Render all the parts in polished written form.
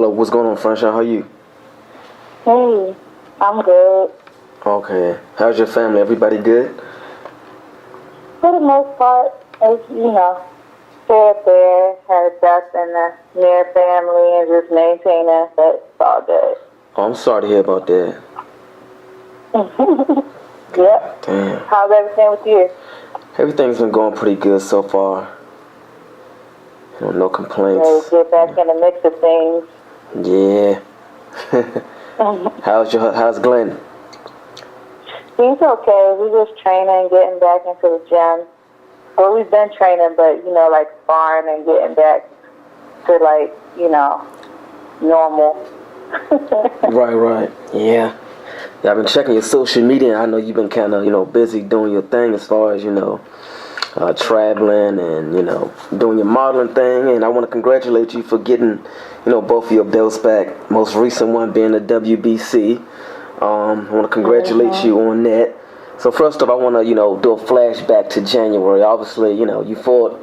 Hello, what's going on, Franchon? How are you? Hey, I'm good. Okay. How's your family? Everybody good? For the most part, it's, fair there, had death in the near family and just maintaining that it's all good. Oh, I'm sorry to hear about that. Yep. Damn. How's everything with you? Everything's been going pretty good so far. No complaints. Ready to get back in the mix of things. Yeah. How's Glenn? He's okay. We're just training, getting back into the gym. Well, we've been training, but, like sparring and getting back to, normal. Right. Yeah. I've been checking your social media. I know you've been kind of, busy doing your thing as far as, traveling and, doing your modeling thing. And I want to congratulate you for getting, both of your belts back. Most recent one being the WBC. I want to congratulate you on that. So first off, I want to, do a flashback to January. Obviously, you fought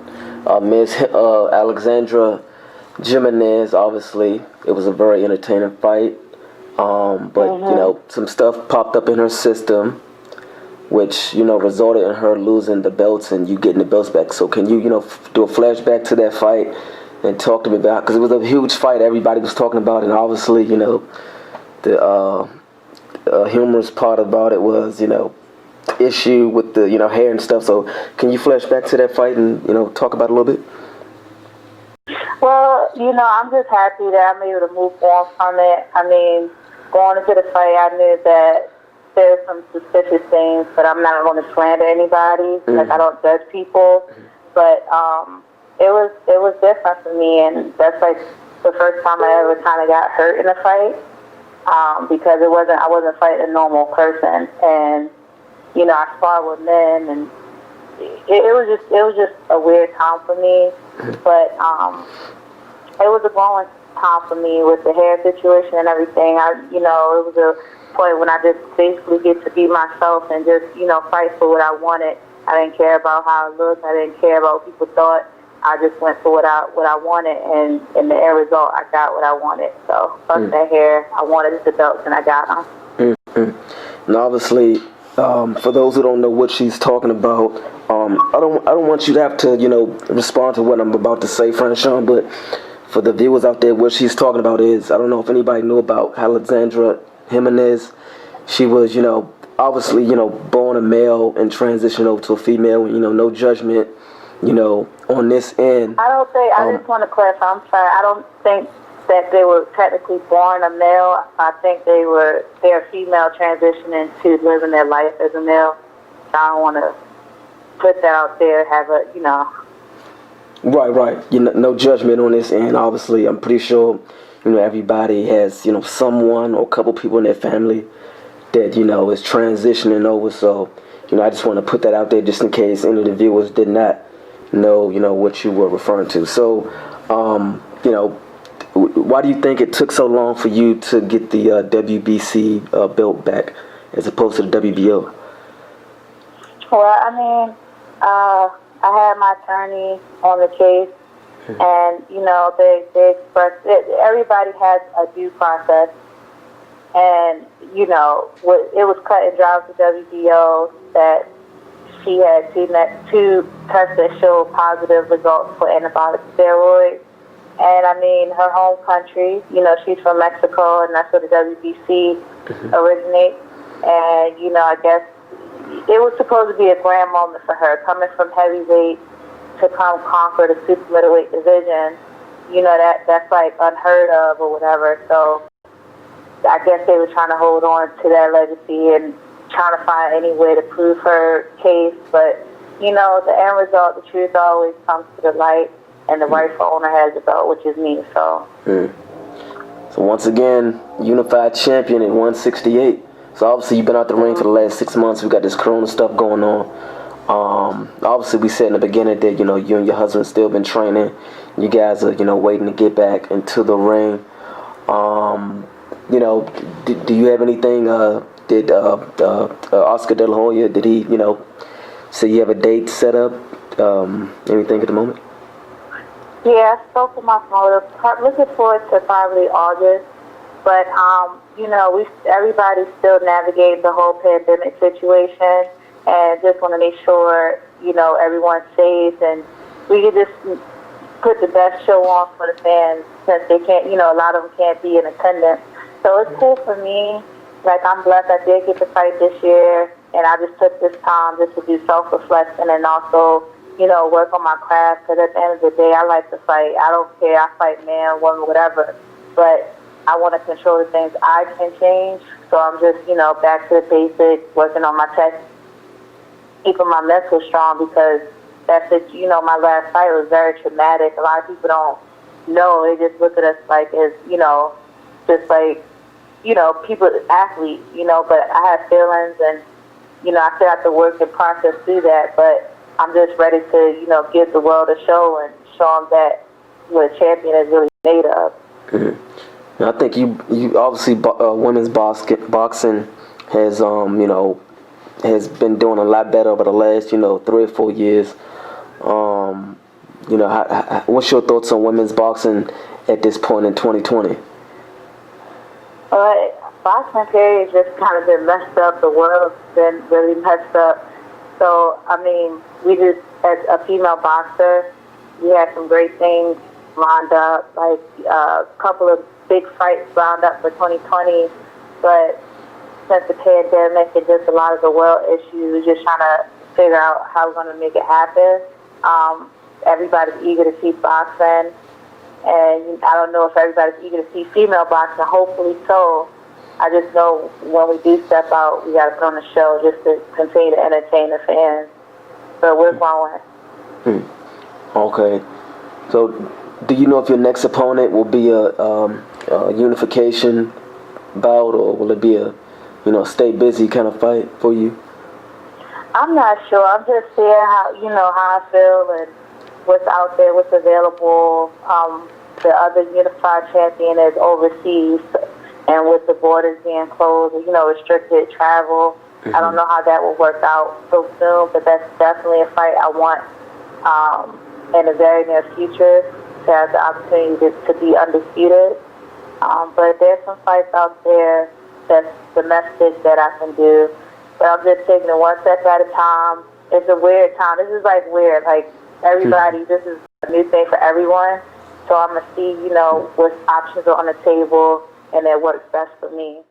Miss Alexandra Jimenez. Obviously, it was a very entertaining fight. But, some stuff popped up in her system, which, resulted in her losing the belts and you getting the belts back. So can you, do a flashback to that fight and talk to me about, because it was a huge fight everybody was talking about, and obviously, the humorous part about it was, issue with the, hair and stuff. So can you flash back to that fight and, talk about it a little bit? Well, I'm just happy that I'm able to move on from it. I mean, going into the fight, I knew that there's some suspicious things, but I'm not going to slander anybody. Mm-hmm. Like, I don't judge people. But it was different for me, and that's like the first time I ever kind of got hurt in a fight, because I wasn't fighting a normal person, and I sparred with men, and it was just a weird time for me, but it was a growing time for me with the hair situation and everything. It was a point when I just basically get to be myself and just, fight for what I wanted. I didn't care about how I looked. I didn't care about what people thought. I just went for what I wanted, and in the end result, I got what I wanted. So, fuck that hair. I wanted the belts, and I got them. And obviously, for those who don't know what she's talking about, I don't want you to have to, respond to what I'm about to say, Franchon, but for the viewers out there, what she's talking about is, I don't know if anybody knew about Alexandra Jimenez. She was, obviously, born a male and transitioned over to a female, no judgment, on this end. I just want to clarify, I'm sorry, I don't think that they were technically born a male. I think they're female transitioning to living their life as a male. So I don't want to put that out there, have a, Right. No judgment on this end. Obviously, I'm pretty sure, everybody has, someone or a couple people in their family that, is transitioning over. So, I just want to put that out there just in case any of the viewers did not know, what you were referring to. So, why do you think it took so long for you to get the WBC belt back as opposed to the WBO? Well, I mean, I had my attorney on the case, and, they expressed it. Everybody has a due process, and, it was cut and dry with the WBO that she had two tests that showed positive results for anabolic steroids. And, I mean, her home country, she's from Mexico, and that's where the WBC originates. And, I guess it was supposed to be a grand moment for her, coming from heavyweight to come conquer the super middleweight division. That's like unheard of or whatever. So I guess they were trying to hold on to that legacy and trying to find any way to prove her case. But, the end result, the truth always comes to the light, and the rightful owner has the belt, which is me. So once again, unified champion at 168. So obviously you've been out the ring for the last 6 months. We got this corona stuff going on. Obviously we said in the beginning that, you and your husband still been training. You guys are, waiting to get back into the ring. Do you have anything, did Oscar De La Hoya, did he, say you have a date set up? Anything at the moment? Yeah, I spoke with my promoter. Looking forward to probably August, but we everybody's still navigating the whole pandemic situation, and just want to make sure everyone's safe and we can just put the best show on for the fans since they can't, a lot of them can't be in attendance. So it's cool for me. Like, I'm blessed I did get to fight this year, and I just took this time just to do self-reflection and also, work on my craft, because at the end of the day, I like to fight. I don't care. I fight man, woman, whatever. But I want to control the things I can change. So I'm just, back to the basics, working on my tech, keeping my mental strong, because that's it. My last fight was very traumatic. A lot of people don't know. They just look at us like as, just like, people, athletes, but I have feelings and, I still have to work and process through that, but I'm just ready to, give the world a show and show them that what a champion is really made of. Mm-hmm. I think you obviously women's boxing has has been doing a lot better over the last 3 or 4 years. What's your thoughts on women's boxing at this point in 2020? Boxing period just kind of been messed up. The world's been really messed up. So, we just, as a female boxer, we had some great things lined up, like a couple of big fights lined up for 2020. But since the pandemic and just a lot of the world issues, we're just trying to figure out how we're going to make it happen. Everybody's eager to see boxing. And I don't know if everybody's eager to see female boxing. Hopefully so. I just know when we do step out, we got to put on a show just to continue to entertain the fans. So we're growing. Okay. So, do you know if your next opponent will be a unification bout, or will it be a stay busy kind of fight for you? I'm not sure. I'm just seeing how I feel and what's out there, what's available. The other unified champion is overseas, and with the borders being closed, restricted travel, I don't know how that will work out so soon, but that's definitely a fight I want in the very near future to have the opportunity to be undisputed. But there's some fights out there that's domestic that I can do, but I'm just taking it one step at a time. It's a weird time. This is like weird. Like, everybody, this is a new thing for everyone. So I'm going to see, what options are on the table and that works best for me.